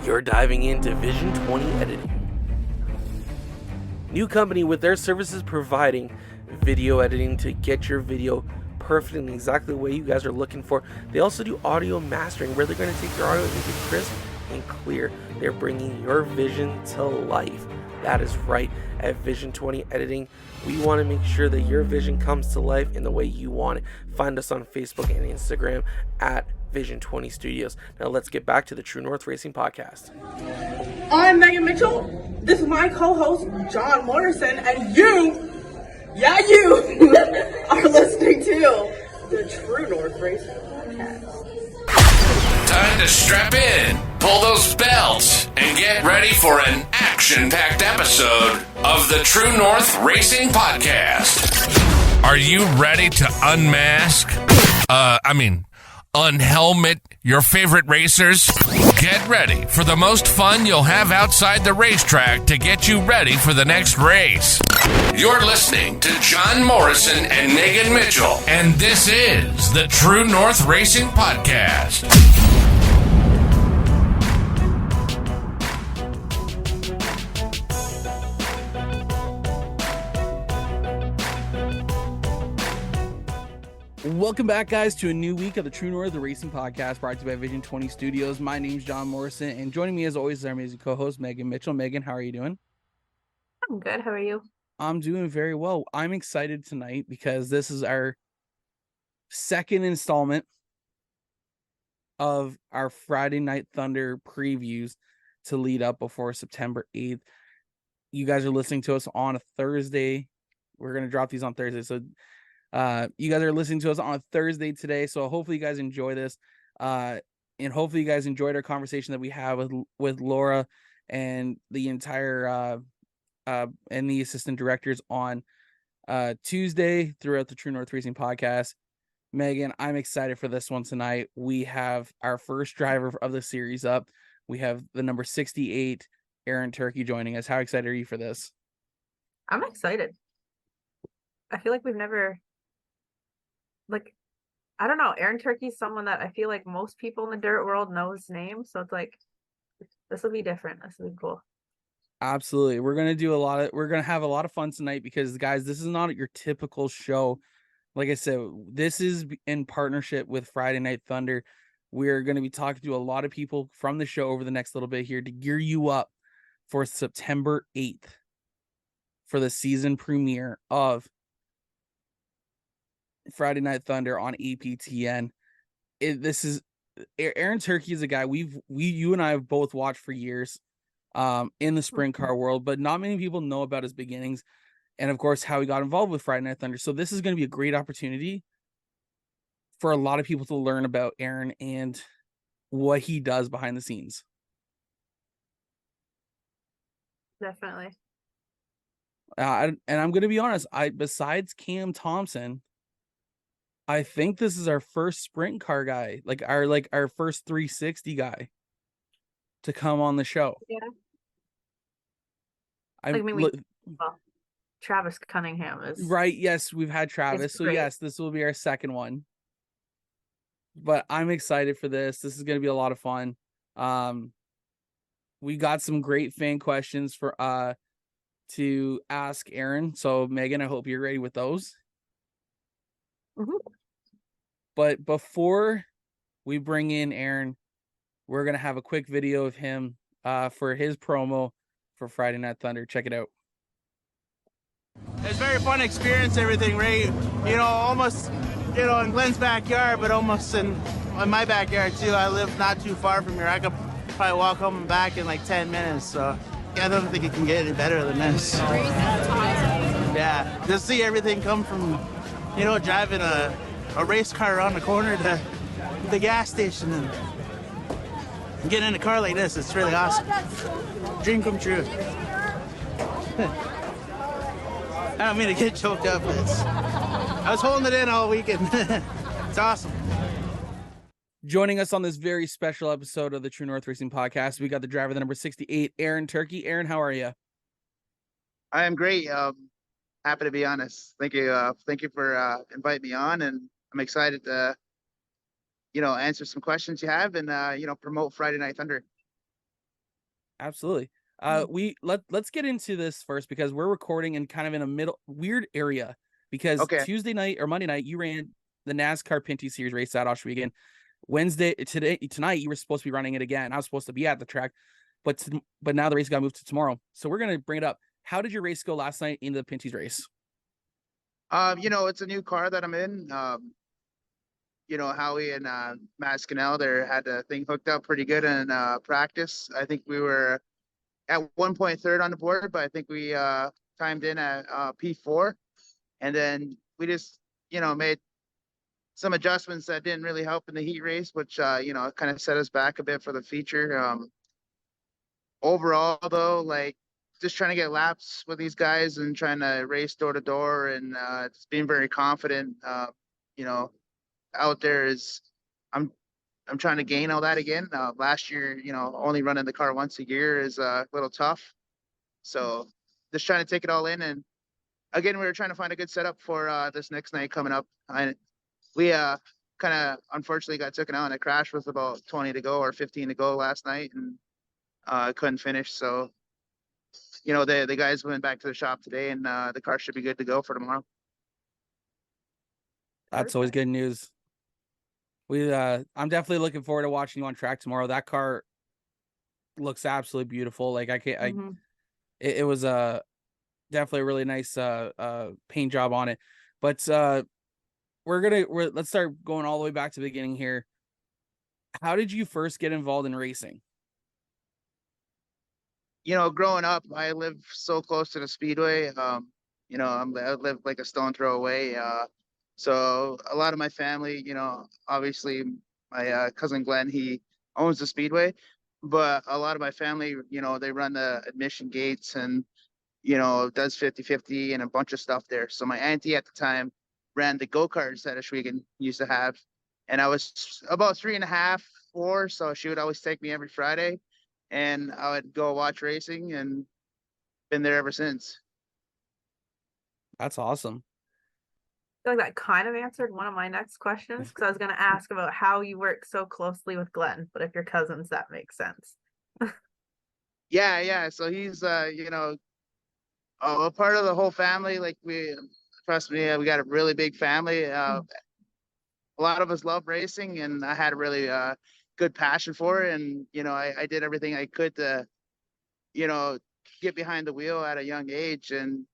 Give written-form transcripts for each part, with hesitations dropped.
You're diving into Vision 20 Editing. New company with their services providing video editing to get your video perfect in exactly the way you guys are looking for. They also do audio mastering where they're going to take your audio and make it crisp and clear. They're bringing your vision to life. That is right. At Vision 20 Editing, we want to make sure that your vision comes to life in the way you want it. Find us on Facebook and Instagram at Vision 20 Studios. Now let's get back to the True North Racing Podcast. I'm Megan Mitchell. This is my co-host, John Morrison, and you are listening to the True North Racing Podcast. Time to strap in, pull those belts, and get ready for an action-packed episode of the True North Racing Podcast. Are you ready to unmask? Unhelmet your favorite racers? Get ready for the most fun you'll have outside the racetrack to get you ready for the next race. You're listening to John Morrison and Megan Mitchell, and this is the True North Racing Podcast. Welcome back, guys, to a new week of the True North Racing Podcast brought to you by Vision 20 Studios. My name's John Morrison, and joining me as always is our amazing co-host, Megan Mitchell. Megan, how are you doing? I'm good. How are you? I'm doing very well. I'm excited tonight because this is our second installment of our Friday Night Thunder previews to lead up before September 8th. You guys are listening to us on a Thursday. We're going to drop these on Thursday, so you guys are listening to us on a Thursday today, so hopefully you guys enjoy this, and hopefully you guys enjoyed our conversation that we have with Laura and the entire and the assistant directors on Tuesday throughout the True North Racing Podcast. Megan, I'm excited for this one tonight. We have our first driver of the series up. We have the number 68, Aaron Turkey, joining us. How excited are you for this? I'm excited. I feel like we've never... I don't know. Aaron Turkey's someone that I feel like most people in the dirt world know his name. So it's like, this will be different. This will be cool. Absolutely. We're going to have a lot of fun tonight because, guys, this is not your typical show. Like I said, this is in partnership with Friday Night Thunder. We're going to be talking to a lot of people from the show over the next little bit here to gear you up for September 8th for the season premiere of Friday Night Thunder on APTN. Aaron Turkey is a guy you and I have both watched for years in the sprint car world, but not many people know about his beginnings and of course how he got involved with Friday Night Thunder. So this is going to be a great opportunity for a lot of people to learn about Aaron and what he does behind the scenes. Definitely. And I'm going to be honest, besides Cam Thompson, I think this is our first sprint car guy, our first 360 guy to come on the show. Yeah. Travis Cunningham is right. Yes, we've had Travis. So yes, this will be our second one. But I'm excited for this. This is going to be a lot of fun. We got some great fan questions to ask Aaron. So Megan, I hope you're ready with those. Mm-hmm. But before we bring in Aaron, we're going to have a quick video of him for his promo for Friday Night Thunder. Check it out. It's a very fun experience, everything, right? Almost, in Glen's backyard, but almost in my backyard, too. I live not too far from here. I could probably walk home and back in like 10 minutes, so I don't think it can get any better than this. Yeah, just see everything come from, driving a race car around the corner to the gas station and getting in a car like this. It's really awesome. Dream come true. I don't mean to get choked up, but I was holding it in all weekend. It's awesome. Joining us on this very special episode of the True North Racing Podcast, we got the driver, the number 68, Aaron Turkey. Aaron, how are you? I am great. Happy to be honest. Thank you. Thank you for inviting me on, and I'm excited to, answer some questions you have and, promote Friday Night Thunder. Absolutely. Let's get into this first because we're recording in kind of in a middle weird area because Okay. Tuesday night or Monday night you ran the NASCAR Pinty Series race at Ohsweken. Tonight you were supposed to be running it again. I was supposed to be at the track, but now the race got moved to tomorrow. So we're gonna bring it up. How did your race go last night in the Pinty's race? It's a new car that I'm in. Howie and Mascanel there had the thing hooked up pretty good in practice. I think we were at one point third on the board, but I think we timed in at P4, and then we just made some adjustments that didn't really help in the heat race, which kind of set us back a bit for the feature. Overall, though, like just trying to get laps with these guys and trying to race door to door and just being very confident. You know, out there is I'm trying to gain all that again. Last year, only running the car once a year is a little tough. So just trying to take it all in. And again, we were trying to find a good setup for this next night coming up. We kind of unfortunately got taken out in a crash with about 20 to go or 15 to go last night and couldn't finish. So, the guys went back to the shop today and the car should be good to go for tomorrow. That's always good news. I'm definitely looking forward to watching you on track tomorrow. That car looks absolutely beautiful. Like it was definitely a really nice paint job on it. But let's start going all the way back to the beginning here. How did you first get involved in racing? Growing up, I live so close to the speedway. I live like a stone throw away. So a lot of my family, obviously my cousin Glenn, he owns the speedway, but a lot of my family, they run the admission gates and, does 50-50 and a bunch of stuff there. So my auntie at the time ran the go-karts that Ohsweken used to have. And I was about 3.5, 4. So she would always take me every Friday and I would go watch racing and been there ever since. That's awesome. I feel like that kind of answered one of my next questions because I was going to ask about how you work so closely with Glenn, but if you're cousins, that makes sense. Yeah. So he's, a part of the whole family. Like trust me, we got a really big family. A lot of us love racing and I had a really good passion for it. And, I did everything I could to, get behind the wheel at a young age and,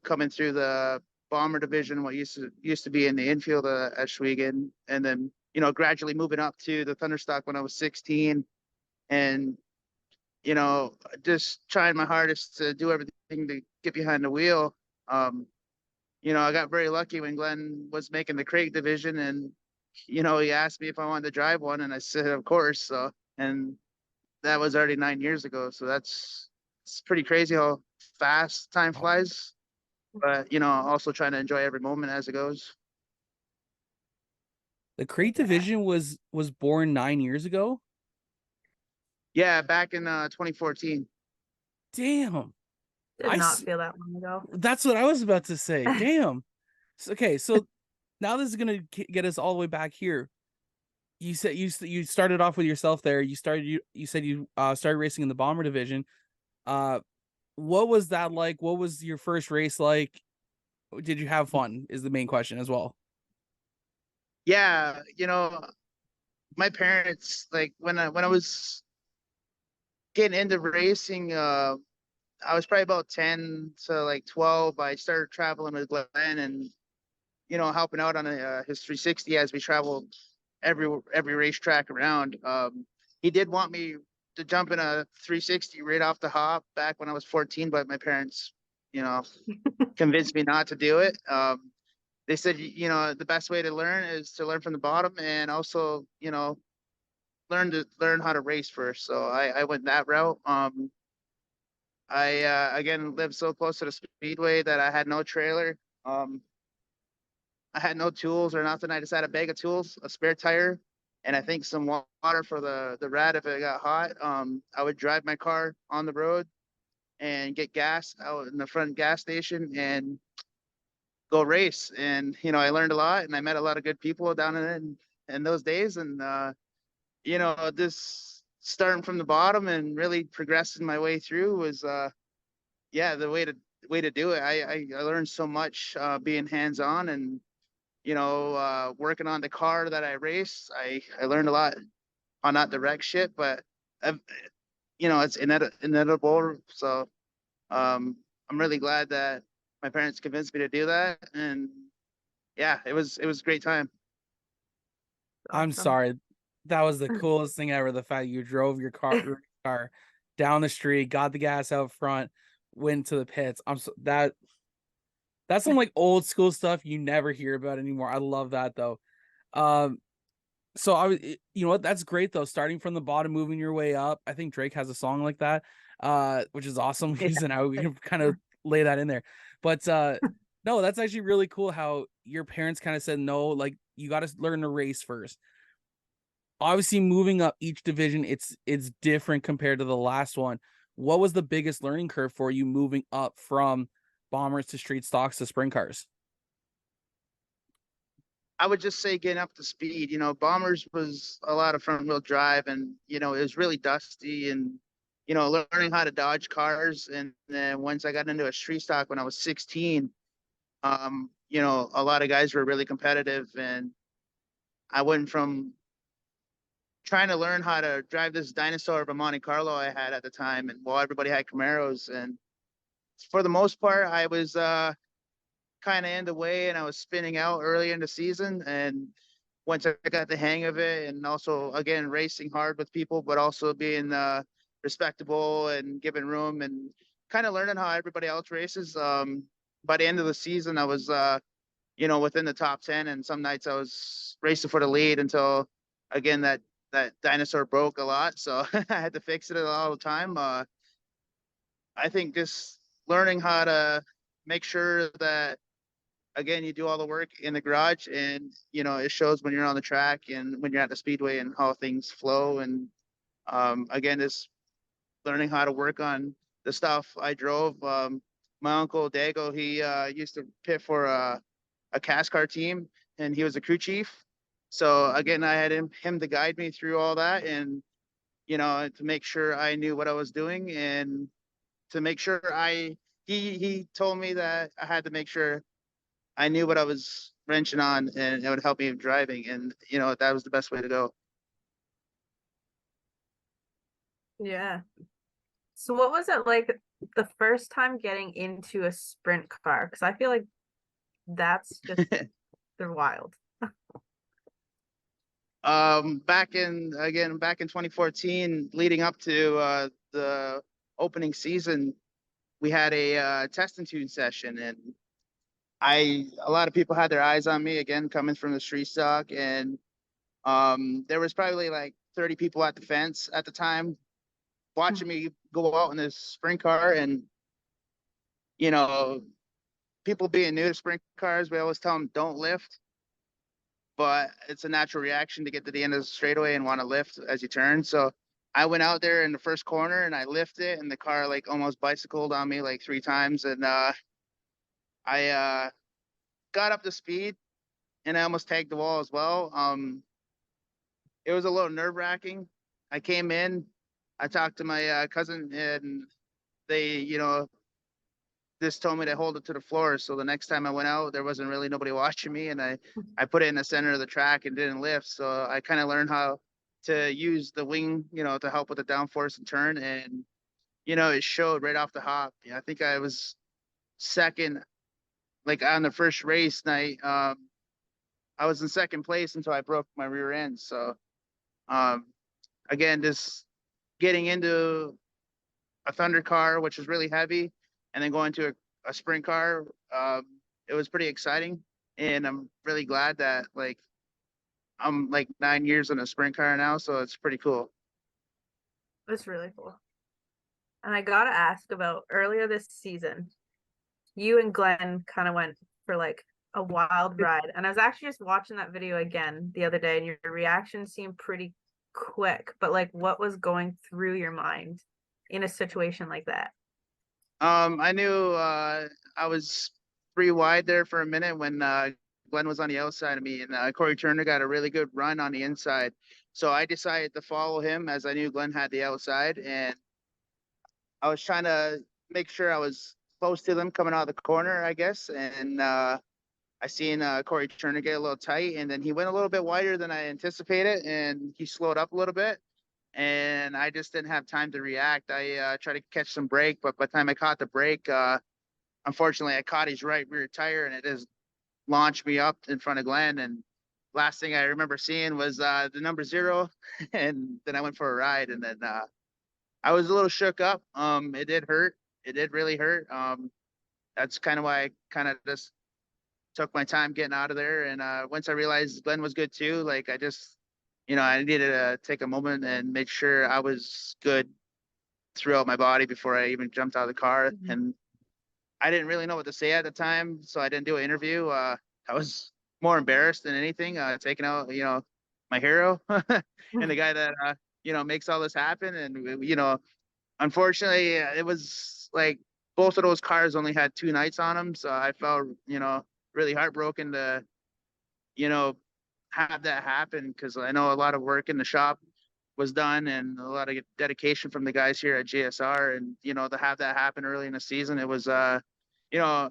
coming through the bomber division, what used to be in the infield at Ohsweken, and then, gradually moving up to the Thunderstock when I was 16 and, just trying my hardest to do everything to get behind the wheel. I got very lucky when Glenn was making the crate division and, he asked me if I wanted to drive one and I said, of course. So, and that was already 9 years ago. So it's pretty crazy how fast time flies, but, also trying to enjoy every moment as it goes. The crate division was born 9 years ago. Yeah. Back in 2014. Damn. Did not feel that long ago. That's what I was about to say. Damn. Okay, so now this is gonna get us all the way back here. You said you started off with yourself there. You said you started racing in the bomber division. What was that like? What was your first race like? Did you have fun? Is the main question as well. Yeah, my parents, like when I was getting into racing, I was probably about 10 to like 12. I started traveling with Glenn and, helping out on his 360 as we traveled every racetrack around. He did want me to jump in a 360 right off the hop back when I was 14, but my parents, convinced me not to do it. They said, the best way to learn is to learn from the bottom and also, learn how to race first. So I went that route. I again lived so close to the speedway that I had no trailer. I had no tools or nothing. I just had a bag of tools, a spare tire, and I think some water for the rad if it got hot. I would drive my car on the road and get gas out in the front gas station and go race. And I learned a lot and I met a lot of good people down in those days. And this starting from the bottom and really progressing my way through was yeah, the way to do it. I learned so much being hands on and working on the car that I race. I learned a lot on not the wreck shit, but I've, it's inevitable. So I'm really glad that my parents convinced me to do that, and yeah, it was a great time. I'm Awesome. sorry. That was the coolest thing ever. The fact you drove your car down the street, got the gas out front, went to the pits. That's some like old school stuff you never hear about anymore. I love that though. Um, so you know what? That's great though. Starting from the bottom, moving your way up. I think Drake has a song like that, which is awesome. He's an out. We can kind of lay that in there, but no, that's actually really cool. How your parents kind of said no, like you got to learn to race first. Obviously, moving up each division, it's different compared to the last one. What was the biggest learning curve for you moving up from bombers to street stocks to sprint cars? I would just say getting up to speed. Bombers was a lot of front wheel drive, and it was really dusty, and learning how to dodge cars. And then once I got into a street stock when I was 16, a lot of guys were really competitive, and I went from trying to learn how to drive this dinosaur of a Monte Carlo I had at the time, and while everybody had Camaros, and for the most part, I was kind of in the way, and I was spinning out early in the season. And once I got the hang of it, and also again racing hard with people, but also being respectable and giving room, and kind of learning how everybody else races. By the end of the season, I was within the top 10, and some nights I was racing for the lead until again that dinosaur broke a lot, so I had to fix it all the time. I think just learning how to make sure that again you do all the work in the garage, and it shows when you're on the track and when you're at the speedway and how things flow. And again, just learning how to work on the stuff I drove. My uncle Dago, he used to pit for a cast car team, and he was a crew chief. So again, I had him to guide me through all that, and to make sure I knew what I was doing, and to make sure he told me that I had to make sure I knew what I was wrenching on, and it would help me in driving, and that was the best way to go. Yeah. So what was it like the first time getting into a sprint car? Because I feel like that's just they're wild. Back in 2014, leading up to the opening season, we had a test and tune session, and a lot of people had their eyes on me again coming from the street stock, and there was probably like 30 people at the fence at the time watching me go out in this sprint car. And people being new to sprint cars, we always tell them don't lift, but it's a natural reaction to get to the end of the straightaway and want to lift as you turn. So I went out there in the first corner and I lifted, and the car like almost bicycled on me like 3 times, and I got up to speed, and I almost tagged the wall as well. It was a little nerve wracking. I came in, I talked to my cousin, and they, just told me to hold it to the floor. So the next time I went out, there wasn't really nobody watching me, and I put it in the center of the track and didn't lift. So I kind of learned how to use the wing, to help with the downforce and turn. And, it showed right off the hop. Yeah, I think I was second, like on the first race night. I was in second place until I broke my rear end. So um, again, just getting into a Thunder car, which is really heavy, and then going to a sprint car, it was pretty exciting. And I'm really glad that like I'm like 9 years in a sprint car now, so it's pretty cool. It's really cool. And I gotta ask about earlier this season, you and Glenn kind of went for like a wild ride. And I was actually just watching that video again the other day, and your reaction seemed pretty quick, but like what was going through your mind in a situation like that? I knew I was 3 wide there for a minute when Glenn was on the outside of me, and Corey Turner got a really good run on the inside. So I decided to follow him as I knew Glenn had the outside, and I was trying to make sure I was close to them coming out of the corner, I guess. And I seen Corey Turner get a little tight, and then he went a little bit wider than I anticipated, and he slowed up a little bit. And I just didn't have time to react. I tried to catch some brake, but by the time I caught the brake, unfortunately, I caught his right rear tire, and it just launched me up in front of Glenn. And last thing I remember seeing was the number 0, and then I went for a ride, and then I was a little shook up. It did hurt. It did really hurt. That's kind of why I kind of just took my time getting out of there. And once I realized Glenn was good too, like I just, I needed to take a moment and make sure I was good throughout my body before I even jumped out of the car. Mhm. And I didn't really know what to say at the time, so I didn't do an interview. I was more embarrassed than anything, taking out, my hero and the guy that, makes all this happen. And, unfortunately, it was like both of those cars only had 2 nights on them. So I felt, really heartbroken to, you know, have that happen, because I know a lot of work in the shop was done and a lot of dedication from the guys here at JSR. And, to have that happen early in the season, it was, a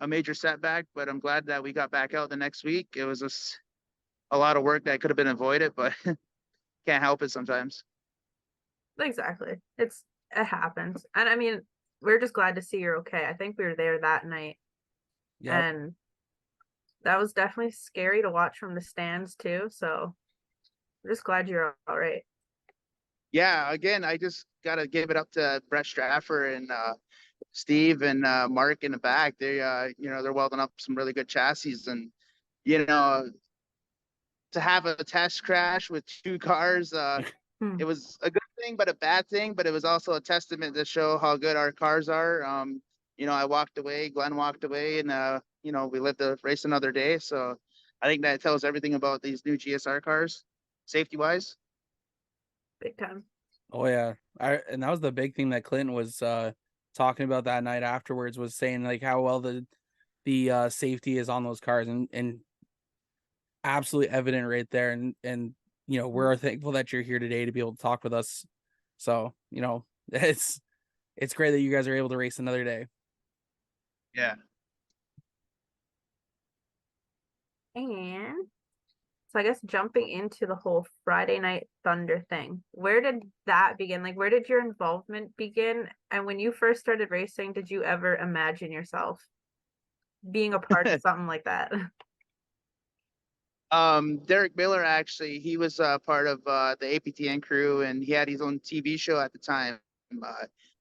major setback, but I'm glad that we got back out the next week. It was just a lot of work that could have been avoided, but can't help it sometimes. Exactly. It happens. And I mean, we're just glad to see you're okay. I think we were there that night. Yep. And that was definitely scary to watch from the stands too. So we're just glad you're all right. Yeah, again, I just gotta give it up to Brett Straffer and Steve and Mark in the back. They they're welding up some really good chassis, and you know to have a test crash with 2 cars, it was a good thing but a bad thing, but it was also a testament to show how good our cars are. I walked away, Glenn walked away, and we lived to race another day. So I think that tells everything about these new GSR cars, safety wise. Big time. Oh yeah. And that was the big thing that Clinton was talking about that night afterwards, was saying like how well the safety is on those cars, and absolutely evident right there. And we're thankful that you're here today to be able to talk with us. So, it's great that you guys are able to race another day. Yeah. And so I guess jumping into the whole Friday Night Thunder thing, where did that begin? Like, where did your involvement begin? And when you first started racing, did you ever imagine yourself being a part of something like that? Derek Miller, actually, he was part of the APTN crew, and he had his own TV show at the time,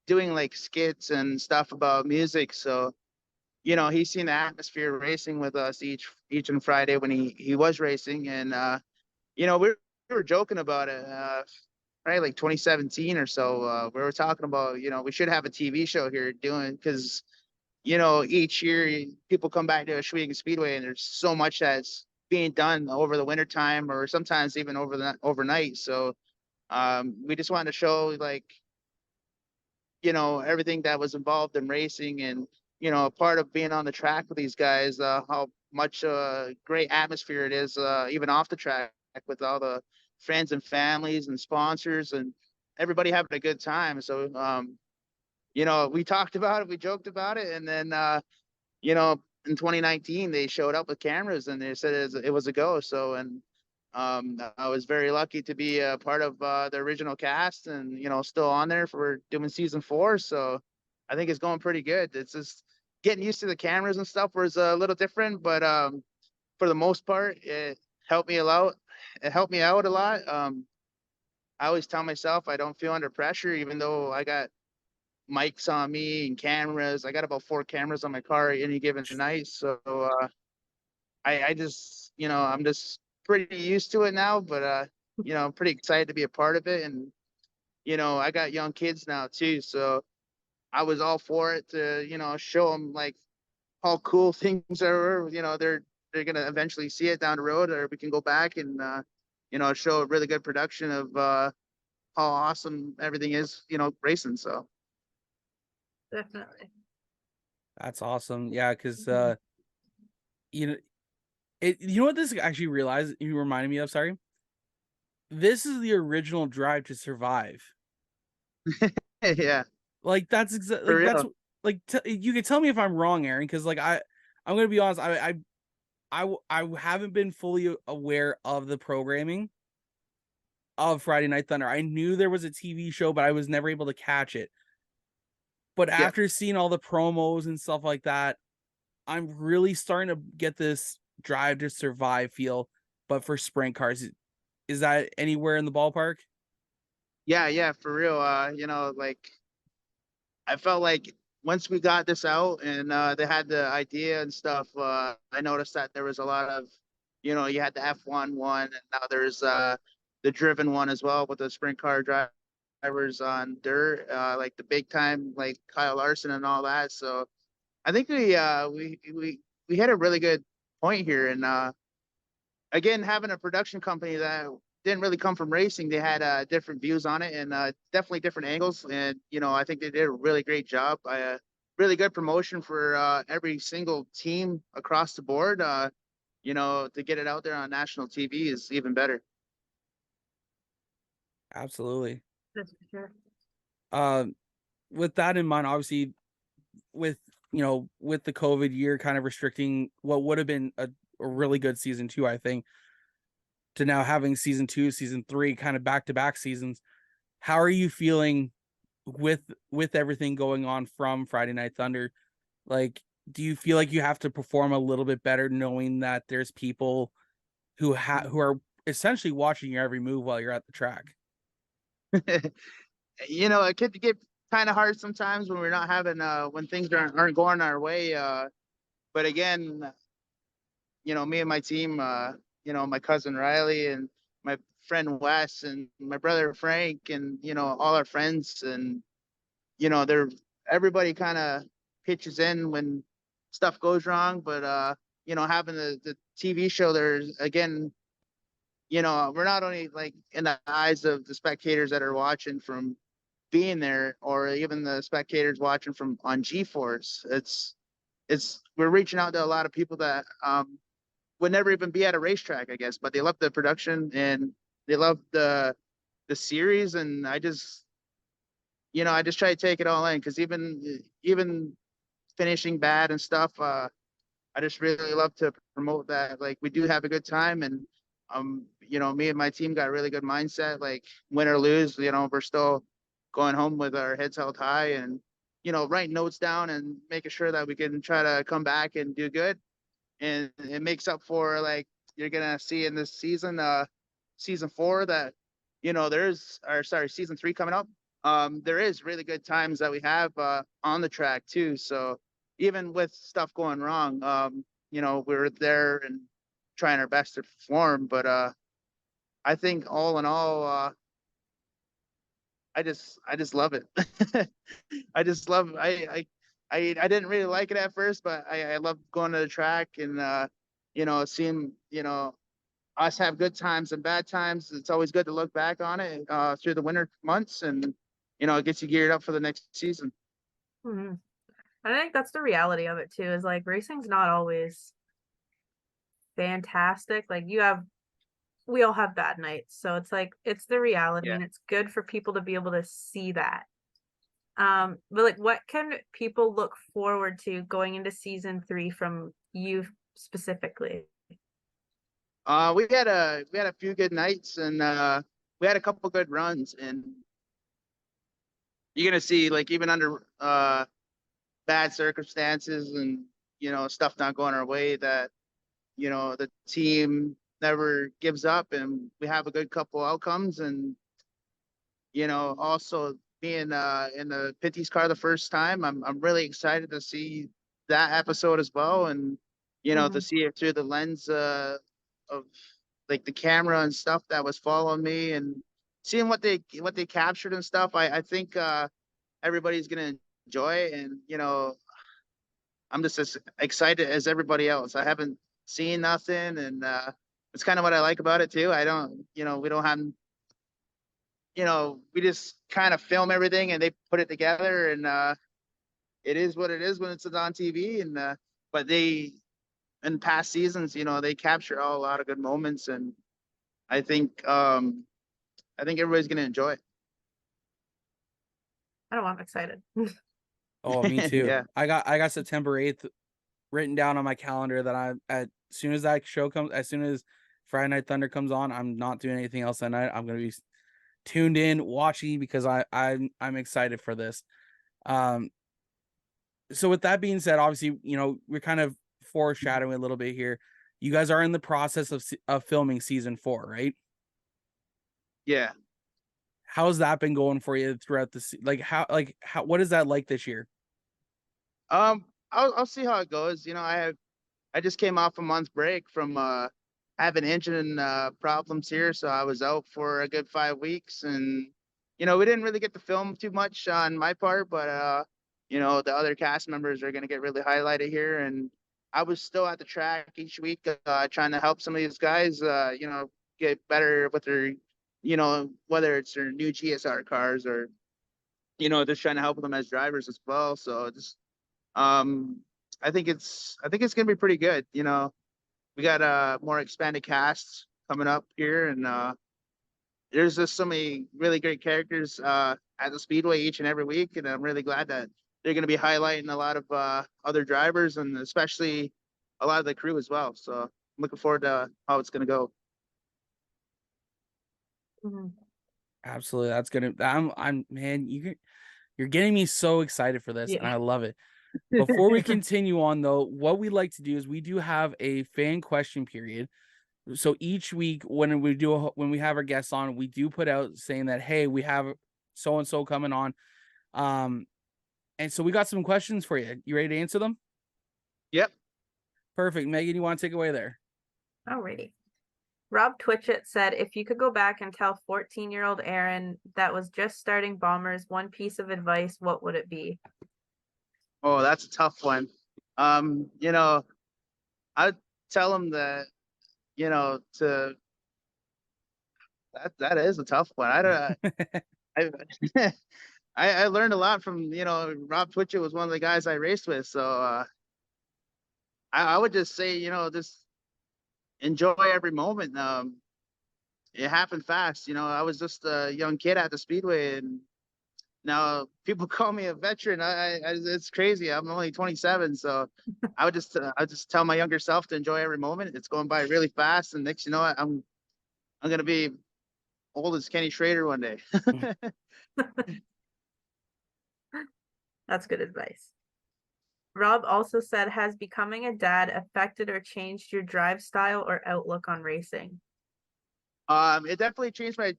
doing like skits and stuff about music. So, he's seen the atmosphere racing with us each and Friday when he was racing. And we were joking about it, right, like 2017 or so. We were talking about, we should have a TV show here doing, because each year people come back to Ohsweken Speedway, and there's so much that's being done over the winter time, or sometimes even overnight. So we just wanted to show, like, everything that was involved in racing, and a part of being on the track with these guys, how much great atmosphere it is, even off the track, with all the friends and families and sponsors and everybody having a good time. So we talked about it, we joked about it, and then in 2019 they showed up with cameras and they said it was a go. So, and I was very lucky to be a part of the original cast, and still on there for doing season 4. So I think it's going pretty good. It's just getting used to the cameras and stuff was a little different, but for the most part, it helped me a lot. It helped me out a lot. I always tell myself I don't feel under pressure, even though I got mics on me and cameras. I got about 4 cameras on my car any given night. So I just, I'm just pretty used to it now, but I'm pretty excited to be a part of it. And I got young kids now too, so I was all for it to show them like how cool things are. They're gonna eventually see it down the road, or we can go back and show a really good production of how awesome everything is, racing. So Definitely. That's awesome. Yeah, because you know what this actually realized, you reminded me of, sorry. this is the original Drive to Survive. Yeah, Like that's exactly for like that's real. like you can tell me if I'm wrong, Aaron, because like I'm gonna be honest, I haven't been fully aware of the programming of Friday Night Thunder. I knew there was a TV show, but I was never able to catch it. But Yeah. after seeing all the promos and stuff like that, I'm really starting to get this Drive to Survive feel, but for sprint cars. Is that anywhere in the ballpark? Yeah, for real. Like I felt like once we got this out and they had the idea and stuff, I noticed that there was a lot of, you had the F1 one, and now there's the driven one as well with the sprint car drivers on dirt, like the big time, like Kyle Larson and all that. So I think we had a really good point here, and again, having a production company that didn't really come from racing, they had different views on it and definitely different angles. And I think they did a really great job. Really good promotion for every single team across the board. To get it out there on national TV is even better. Absolutely. That's for sure. Um, with that in mind, obviously, with with the COVID year kind of restricting what would have been a really good season two, I think, to now having season two, season three, kind of back to back seasons. How are you feeling with everything going on from Friday Night Thunder? Like, do you feel like you have to perform a little bit better knowing that there's people who are essentially watching your every move while you're at the track? It could get kind of hard sometimes when we're not having when things aren't going our way. But again, me and my team, my cousin Riley and my friend Wes and my brother Frank and, all our friends and, they're everybody kind of pitches in when stuff goes wrong. But, having the TV show, there's again, we're not only like in the eyes of the spectators that are watching from being there or even the spectators watching from on G-Force. We're reaching out to a lot of people that, would never even be at a racetrack, I guess, but they love the production and they love the series. And I just try to take it all in because even finishing bad and stuff, I just really love to promote that. Like we do have a good time, and me and my team got a really good mindset. Like win or lose, we're still going home with our heads held high and writing notes down and making sure that we can try to come back and do good. And it makes up for like you're gonna see in this season, season four that season three coming up. There is really good times that we have on the track too. So even with stuff going wrong, we're there and trying our best to perform. But I think all in all, I just love it. I just love I didn't really like it at first, but I love going to the track and seeing us have good times and bad times. It's always good to look back on it through the winter months, and it gets you geared up for the next season. Mm-hmm. I think that's the reality of it too, is like racing's not always fantastic. Like we all have bad nights. So it's like it's the reality, Yeah. and it's good for people to be able to see that. But like what can people look forward to going into season 3 from you specifically? We had a few good nights and we had a couple good runs, and you're gonna see like even under bad circumstances and stuff not going our way that the team never gives up and we have a good couple outcomes. And also being in the Pinty's car the first time, I'm really excited to see that episode as well, and to see it through the lens of like the camera and stuff that was following me and seeing what they captured and stuff. I think everybody's gonna enjoy it, and I'm just as excited as everybody else. I haven't seen nothing, and it's kind of what I like about it too. I don't, we don't have, we just kind of film everything and they put it together, and it is what it is when it's on TV. And but they in past seasons, they capture a lot of good moments, and I think I think everybody's gonna enjoy it. I don't know, I'm excited. Oh, me too. Yeah. I got September 8th written down on my calendar that as soon as that show comes, as soon as Friday Night Thunder comes on, I'm not doing anything else that night. I'm gonna be tuned in, watching, because I'm excited for this. So with that being said, obviously, we're kind of foreshadowing a little bit here. You guys are in the process of filming season 4, right? Yeah. How's that been going for you throughout how what is that like this year? I'll see how it goes. I just came off a month break from having engine problems here, so I was out for a good 5 weeks, and we didn't really get to film too much on my part, but the other cast members are going to get really highlighted here, and I was still at the track each week trying to help some of these guys get better with their whether it's their new GSR cars or just trying to help them as drivers as well. So just I think it's gonna be pretty good. We got more expanded casts coming up here, and there's just so many really great characters at the Speedway each and every week, and I'm really glad that they're gonna be highlighting a lot of other drivers and especially a lot of the crew as well. So I'm looking forward to how it's gonna go. Mhm. Absolutely, that's gonna. I'm man, you're getting me so excited for this, and Yeah. I love it. Before we continue on, though, what we like to do is we do have a fan question period. So each week when we have our guests on, we do put out saying that, hey, we have so and so coming on, and so we got some questions for you. You ready to answer them? Yep. Perfect. Megan, you want to take away there? Alrighty. Rob Twitchett said, if you could go back and tell 14-year-old Aaron that was just starting Bombers one piece of advice, what would it be? Oh, that's a tough one. I'd tell him that, to that is a tough one. I don't I I learned a lot from, Rob Twitchett was one of the guys I raced with. So I would just say, just enjoy every moment. It happened fast. I was just a young kid at the Speedway, and now people call me a veteran. It's crazy. I'm only 27, so I would just tell my younger self to enjoy every moment. It's going by really fast, and next, I'm gonna be old as Kenny Schrader one day. That's good advice. Rob also said, has becoming a dad affected or changed your drive style or outlook on racing? It definitely changed my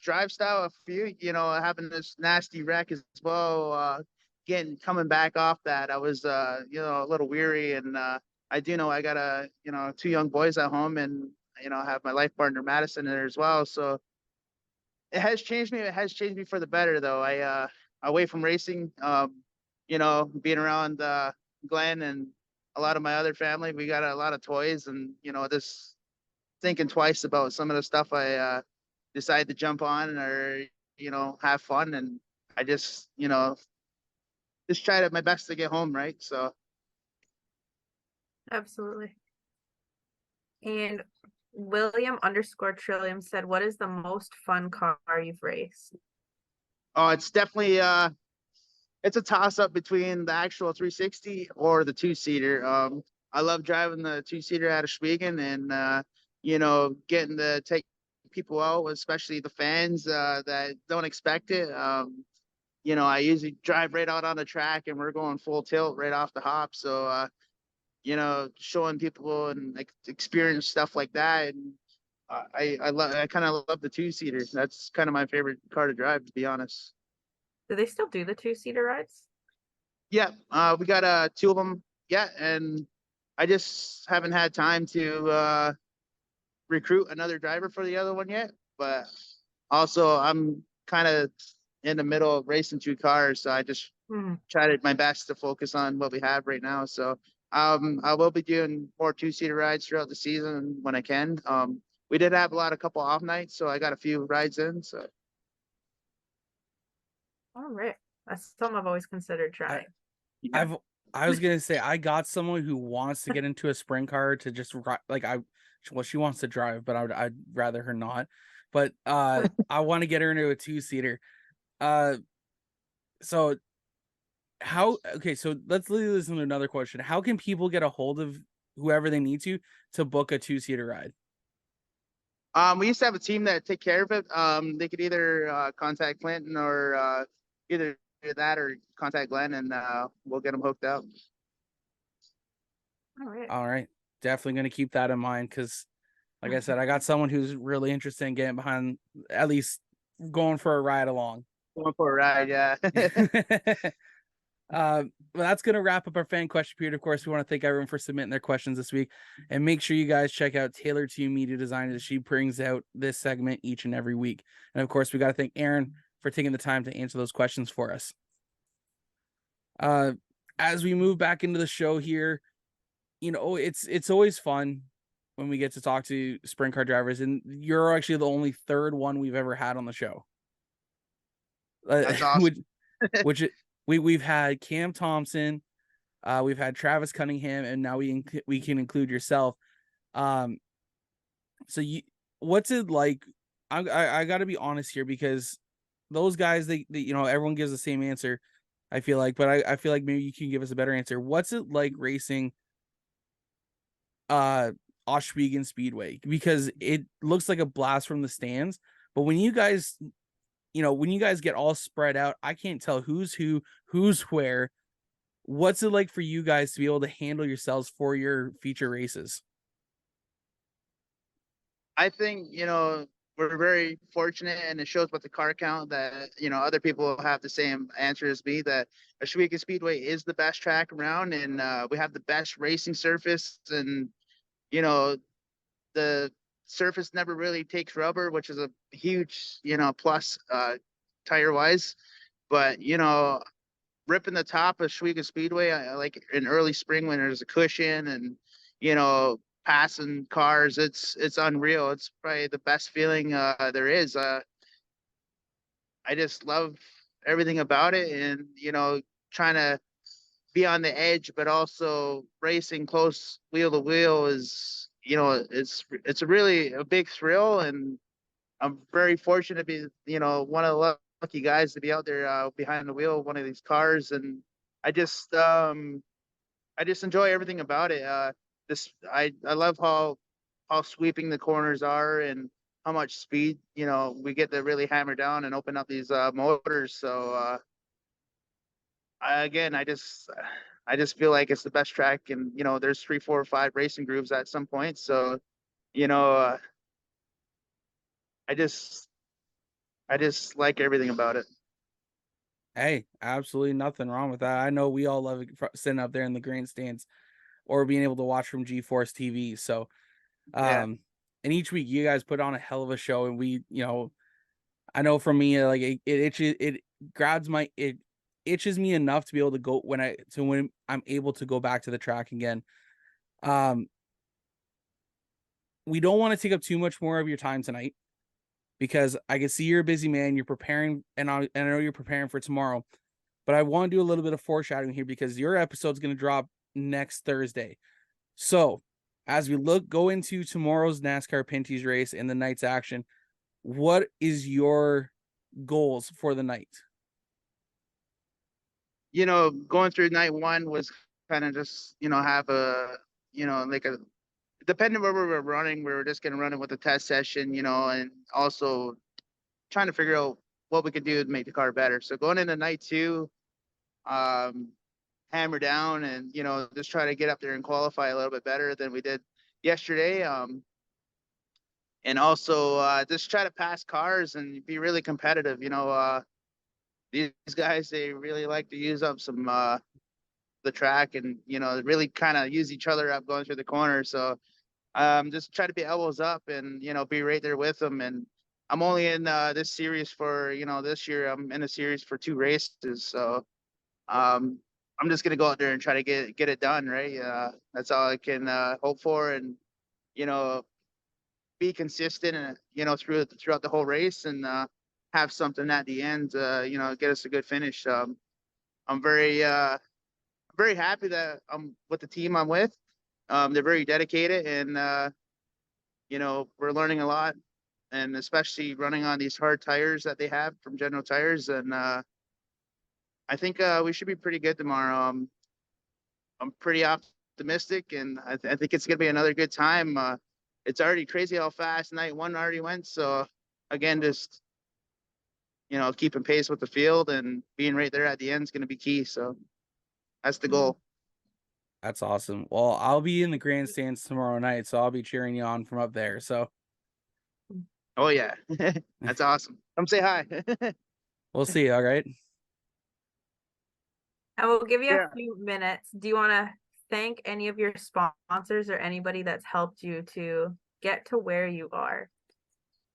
drive style a few, having this nasty wreck as well. Coming back off that, I was a little weary, and I do know I got 2 young boys at home, and I have my life partner Madison there as well. So it has changed me. It has changed me for the better, though. I away from racing, being around Glenn and a lot of my other family, we got a lot of toys, and this thinking twice about some of the stuff I decide to jump on or have fun, and I just just try my best to get home, right? So Absolutely. And William_Trillium said, what is the most fun car you've raced? oh, it's definitely it's a toss up between the actual 360 or the 2-seater. I love driving the 2-seater out of Ohsweken, and getting to take people out, especially the fans that don't expect it. I usually drive right out on the track, and we're going full tilt right off the hop. So, showing people and experience stuff like that. And I kind of love the 2-seater. That's kind of my favorite car to drive, to be honest. Do they still do the 2-seater rides? Yeah, we got 2 of them. Yeah, and I just haven't had time to recruit another driver for the other one yet, but also I'm kind of in the middle of racing 2 cars, so I just tried my best to focus on what we have right now. So I will be doing more 2-seater rides throughout the season when I can. We did have a couple off nights, so I got a few rides in. So all right, that's something I've always considered trying. I was gonna say, I got someone who wants to get into a sprint car to just she wants to drive, but I'd rather her not. but I want to get her into a 2-seater. So so let's listen to another question. How can people get a hold of whoever they need to book a 2-seater ride? We used to have a team that take care of it. They could either contact Clinton or either that or contact Glenn, and we'll get them hooked up. All right. Definitely going to keep that in mind because, like I said, I got someone who's really interested in getting behind, at least going for a ride along. Going for a ride, yeah. Well, that's going to wrap up our fan question period. Of course, we want to thank everyone for submitting their questions this week, and make sure you guys check out Taylor to You Media Design as she brings out this segment each and every week. And of course, we got to thank Aaron for taking the time to answer those questions for us. As we move back into the show here, it's always fun when we get to talk to sprint car drivers, and you're actually the only third one we've ever had on the show. That's awesome. We've had Cam Thompson, we've had Travis Cunningham, and now we can include yourself. So what's it like? I got to be honest here, because those guys, they everyone gives the same answer, I feel like, but I feel like maybe you can give us a better answer. What's it like racing Ohsweken Speedway? Because it looks like a blast from the stands, but when you guys get all spread out, I can't tell who's who, who's where. What's it like for you guys to be able to handle yourselves for your feature races? I think, we're very fortunate, and it shows with the car count that, other people have the same answer as me, that Ohsweken Speedway is the best track around, and we have the best racing surface, and, the surface never really takes rubber, which is a huge, plus tire wise. But, ripping the top of Ohsweken Speedway, like in early spring when there's a cushion and, passing cars, it's unreal. It's probably the best feeling there is. I just love everything about it, and trying to be on the edge, but also racing close wheel to wheel is, it's really a big thrill, and I'm very fortunate to be, one of the lucky guys to be out there behind the wheel of one of these cars, and I just enjoy everything about it. I love how sweeping the corners are, and how much speed we get to really hammer down and open up these motors. So I just feel like it's the best track, and there's 3, 4, or 5 racing groups at some point. So I just like everything about it. Hey, absolutely nothing wrong with that. I know we all love sitting up there in the grandstands or being able to watch from GeForce TV. So, and each week you guys put on a hell of a show, and we, I know for me, like it itches me enough to be able to go when I'm able to go back to the track again. We don't want to take up too much more of your time tonight, because I can see you're a busy man. You're preparing, and I know you're preparing for tomorrow, but I want to do a little bit of foreshadowing here, because your episode's going to drop next Thursday. So as we go into tomorrow's NASCAR Pinty's race and the night's action, what is your goals for the night? Going through night one was kind of just, have like depending where we were running, we were just going to run it with a test session, and also trying to figure out what we could do to make the car better. So going into night two, hammer down and, just try to get up there and qualify a little bit better than we did yesterday. And also just try to pass cars and be really competitive. These guys, they really like to use up some the track, and really kind of use each other up going through the corner. So just try to be elbows up and be right there with them. And I'm only in this series for this year. I'm in a series for 2 races, so I'm just gonna go out there and try to get it done, right? That's all I can hope for, and be consistent and throughout the whole race, and have something at the end, get us a good finish. I'm very happy that I'm with the team I'm with. They're very dedicated, and we're learning a lot and especially running on these hard tires that they have from General Tires. And I think we should be pretty good tomorrow. I'm pretty optimistic, and I think it's gonna be another good time. It's already crazy how fast night one already went. So again, just keeping pace with the field and being right there at the end is gonna be key. So that's the goal. That's awesome. Well, I'll be in the grandstands tomorrow night, so I'll be cheering you on from up there. So Oh yeah, that's awesome. Come say hi. we'll see. All right. I will give you Yeah. a few minutes. Do you want to thank any of your sponsors or anybody that's helped you to get to where you are?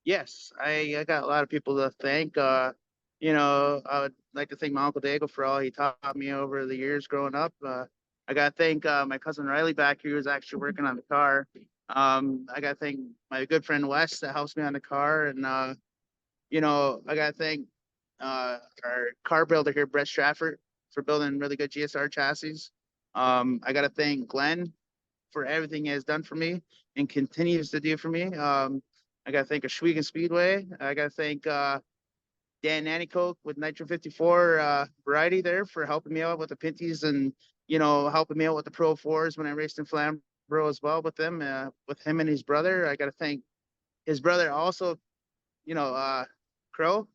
Yes, I got a lot of people to thank. I would like to thank my Uncle Diego for all he taught me over the years growing up. I got to thank my cousin Riley back here, who was actually working on the car. I got to thank my good friend Wes that helps me on the car. And, I got to thank our car builder here, Brett Stratford, for building really good GSR chassis. I got to thank Glenn for everything he has done for me and continues to do for me. I got to thank Ohsweken Speedway. I got to thank Dan Nannycoke with Nitro 54 variety there for helping me out with the Pinties and, helping me out with the Pro 4s when I raced in Flamborough as well with them, with him and his brother. I got to thank his brother also, Crow.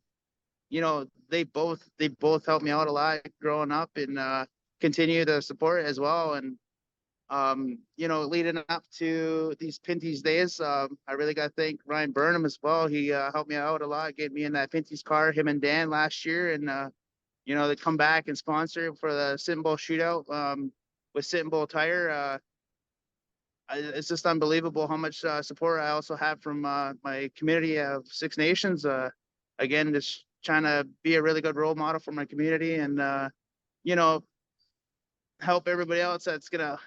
They both helped me out a lot growing up and continue to support as well. And leading up to these Pinty's days, I really got to thank Ryan Burnham as well. He helped me out a lot, get me in that Pinty's car, him and Dan last year. And, they come back and sponsor for the Sit and Bowl shootout with Sit and Bowl Tire. It's just unbelievable how much support I also have from my community of Six Nations. Again, just trying to be a really good role model for my community and, help everybody else that's gonna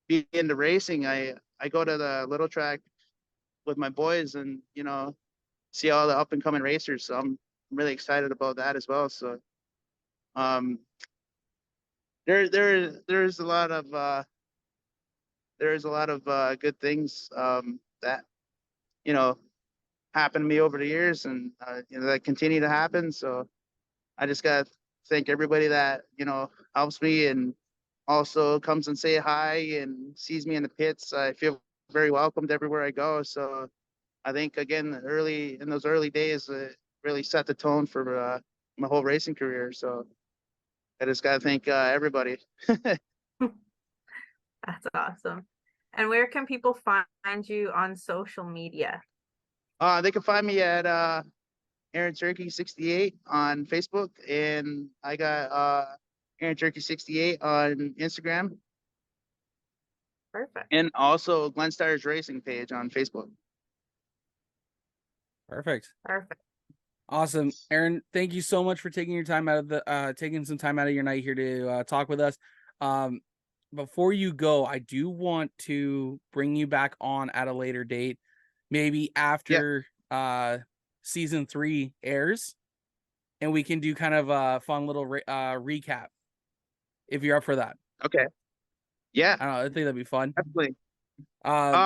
be into racing. I go to the little track with my boys and see all the up and coming racers, so I'm really excited about that as well. So there's a lot of good things that happened to me over the years and that continue to happen. So I just gotta thank everybody that helps me and also comes and say hi and sees me in the pits. I feel very welcomed everywhere I go. So I think again, in those early days, it really set the tone for my whole racing career. So I just got to thank everybody. That's awesome. And where can people find you on social media? They can find me at Aaron Turkey 68 on Facebook, and I got Aaron Turkey 68 on Instagram. Perfect. And also Glen Styres Racing page on Facebook. Perfect. Perfect. Awesome. Aaron, thank you so much for taking your time out of the taking some time out of your night here to talk with us. Before you go, I do want to bring you back on at a later date, maybe after season 3 airs, and we can do kind of a fun little recap if you're up for that. Okay. Yeah. I don't know, I think that'd be fun. Definitely.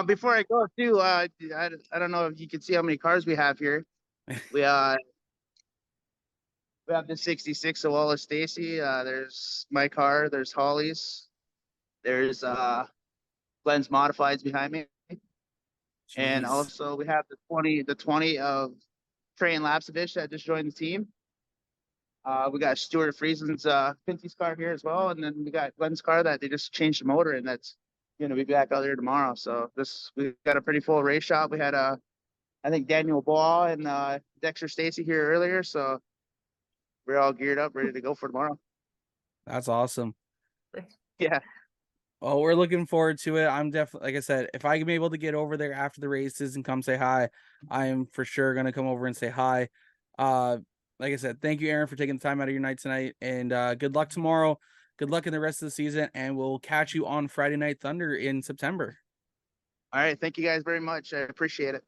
Before I go too, I don't know if you can see how many cars we have here. We have the 66 of Wallace Stacy. There's my car. There's Holly's. There's Glenn's Modifieds behind me, and also we have the 20 of Trey and Lapsovich that just joined the team. We got Stuart Friesen's Pinty's car here as well, and then we got Glenn's car that they just changed the motor, and that's gonna be back out there tomorrow. So we got a pretty full race shop. We had I think Daniel Ball and Dexter Stacy here earlier, so we're all geared up, ready to go for tomorrow. That's awesome. Yeah. Well, we're looking forward to it. I'm definitely, like I said, if I can be able to get over there after the races and come say hi, I am for sure going to come over and say hi. Like I said, thank you, Aaron, for taking the time out of your night tonight, and good luck tomorrow. Good luck in the rest of the season, and we'll catch you on Friday Night Thunder in September. All right. Thank you guys very much. I appreciate it.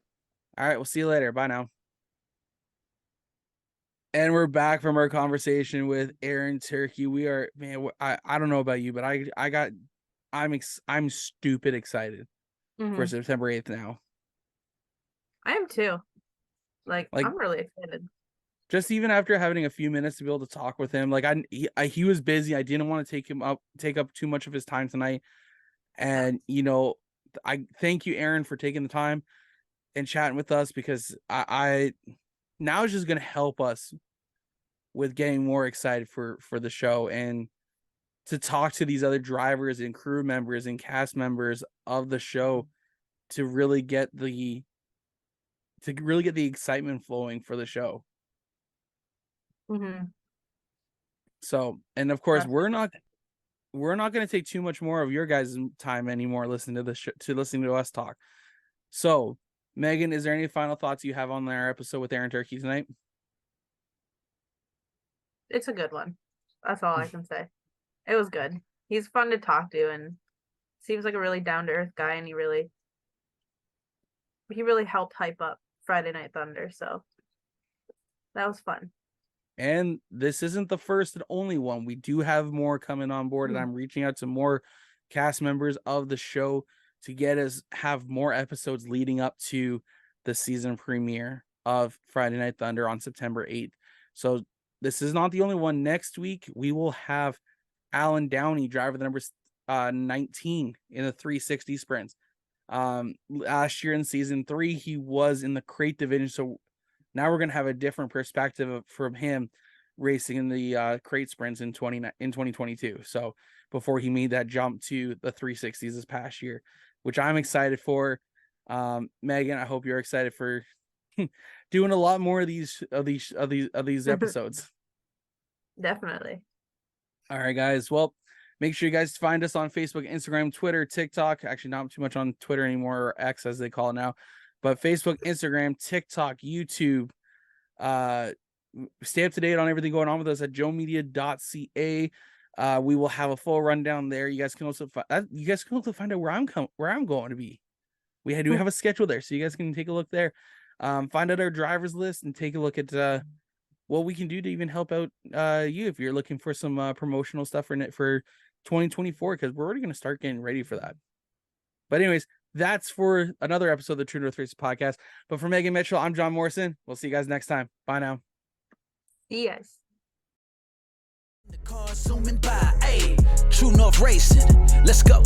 All right. We'll see you later. Bye now. And we're back from our conversation with Aaron Turkey. We are, man, I don't know about you, but I'm stupid excited for September 8th now. I am too. Like Like, I'm really excited. just even after having a few minutes to be able to talk with him, like he was busy. I didn't want to take up too much of his time tonight. And I thank you, Aaron, for taking the time and chatting with us, because I now is just going to help us with getting more excited for the show, and to talk to these other drivers and crew members and cast members of the show to really get the excitement flowing for the show. Mm-hmm. So, and of course, we're not going to take too much more of your guys' time anymore listening to us talk. So, Megan, is there any final thoughts you have on our episode with Aaron Turkey tonight? It's a good one. That's all I can say. It was good. He's fun to talk to and seems like a really down to earth guy, and he really helped hype up Friday Night Thunder. So that was fun. And this isn't the first and only one. We do have more coming on board, and I'm reaching out to more cast members of the show to have more episodes leading up to the season premiere of Friday Night Thunder on September 8th. So this is not the only one. Next week, we will have Alan Downey, driver the number 19 in the 360 sprints. Last year in season 3, he was in the crate division. So now we're going to have a different perspective from him racing in the crate sprints in 2022. So before he made that jump to the 360s this past year, which I'm excited for. Megan, I hope you're excited for doing a lot more of these episodes. Definitely. All right, guys. Well, make sure you guys find us on Facebook, Instagram, Twitter, TikTok. Actually, not too much on Twitter anymore, or X as they call it now. But Facebook, Instagram, TikTok, YouTube. Stay up to date on everything going on with us at joemedia.ca. We will have a full rundown there. You guys can also find out where I'm going to be. We do have a schedule there, so you guys can take a look there. Find out our drivers list and take a look at what we can do to even help out you if you're looking for some promotional stuff for 2024, because we're already going to start getting ready for that. But anyways, that's for another episode of the True North Race podcast. But for Megan Mitchell, I'm John Morrison. We'll see you guys next time. Bye now. See you guys. The car zooming by, hey, True North Racing, let's go.